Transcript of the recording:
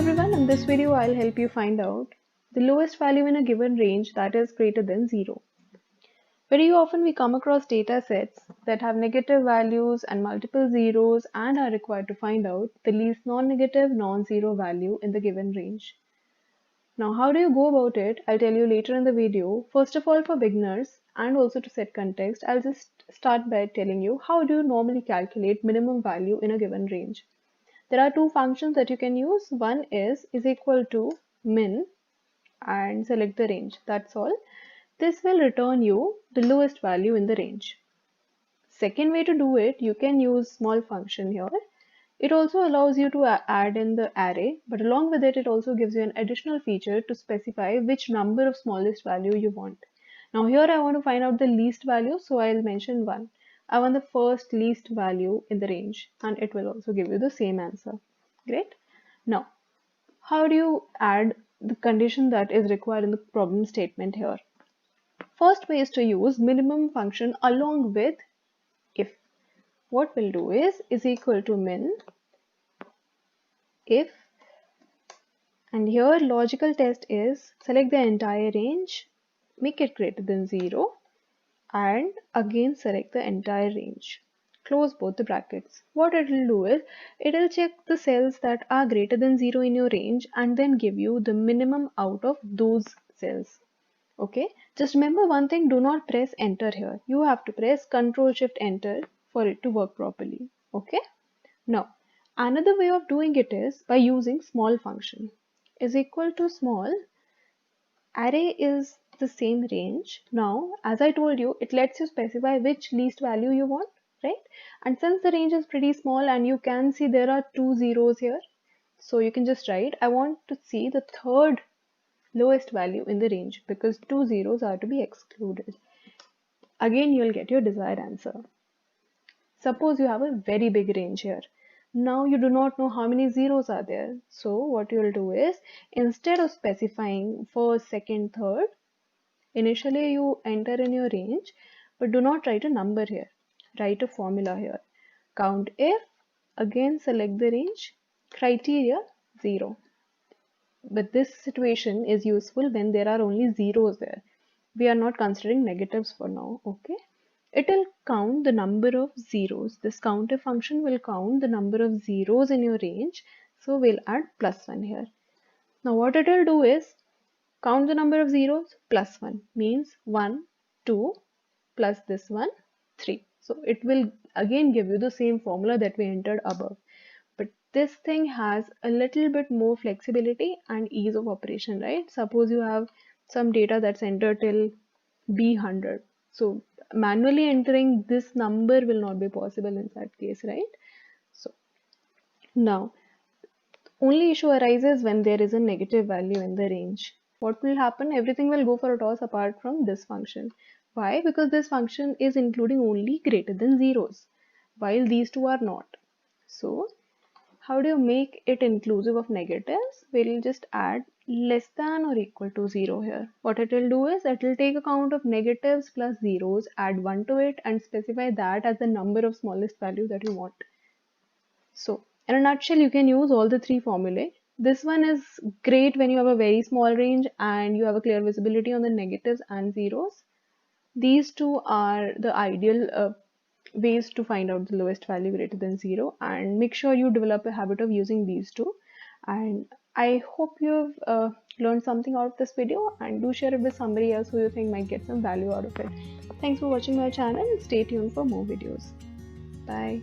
everyone, in this video I'll help you find out the lowest value in a given range that is greater than 0. Very often we come across data sets that have negative values and multiple zeros and are required to find out the least non-negative non-zero value in the given range. Now how do you go about it? I'll tell you later in the video. First of all, for beginners and also to set context, I'll just start by telling you how do you normally calculate minimum value in a given range. There are two functions that you can use. One is equal to min and select the range. That's all. This will return you the lowest value in the range. Second way to do it, you can use small function here. It also allows you to add in the array, but along with it, it also gives you an additional feature to specify which number of smallest value you want. Now here I want to find out the least value, so I'll mention 1. I want the first least value in the range, and it will also give you the same answer. Great. Now, how do you add the condition that is required in the problem statement here? First way is to use minimum function along with if. What we'll do is equal to min if, and here logical test is select the entire range, make it greater than 0, and again select the entire range. Close both the brackets. What it will do is it will check the cells that are greater than 0 in your range and then give you the minimum out of those cells. Okay, just remember one thing, do not press enter here. You have to press Ctrl Shift Enter for it to work properly. Okay, now another way of doing it is by using small function. Is equal to small array is the same range. Now, as I told you, it lets you specify which least value you want, right? And since the range is pretty small and you can see there are 2 zeros here, so you can just write, I want to see the third lowest value in the range because 2 zeros are to be excluded. Again, you'll get your desired answer. Suppose you have a very big range here. Now you do not know how many zeros are there. So what you'll do is, instead of specifying first, second, third, initially you enter in your range, but do not write a number here. Write a formula here. Count if, again select the range, criteria 0. But this situation is useful when there are only zeros there. We are not considering negatives for now, okay? It will count the number of zeros. This countif function will count the number of zeros in your range. So we'll add +1 here. Now what it will do is count the number of zeros +1 means 1, 2 plus this one 3. So it will again give you the same formula that we entered above. But this thing has a little bit more flexibility and ease of operation, right? Suppose you have some data that's entered till B100. So manually entering this number will not be possible in that case, right? So now only issue arises when there is a negative value in the range. What will happen? Everything will go for a toss apart from this function. Why? Because this function is including only greater than zeros, while these two are not. So how do you make it inclusive of negatives? We'll just add less than or equal to 0 here. What it will do is it will take account of negatives plus zeros, add 1 to it and specify that as the number of smallest value that you want. So in a nutshell, you can use all the three formulae. This one is great when you have a very small range and you have a clear visibility on the negatives and zeros. These two are the ideal ways to find out the lowest value greater than 0, and make sure you develop a habit of using these two. And I hope you've learned something out of this video, and do share it with somebody else who you think might get some value out of it. Thanks for watching my channel and stay tuned for more videos. Bye.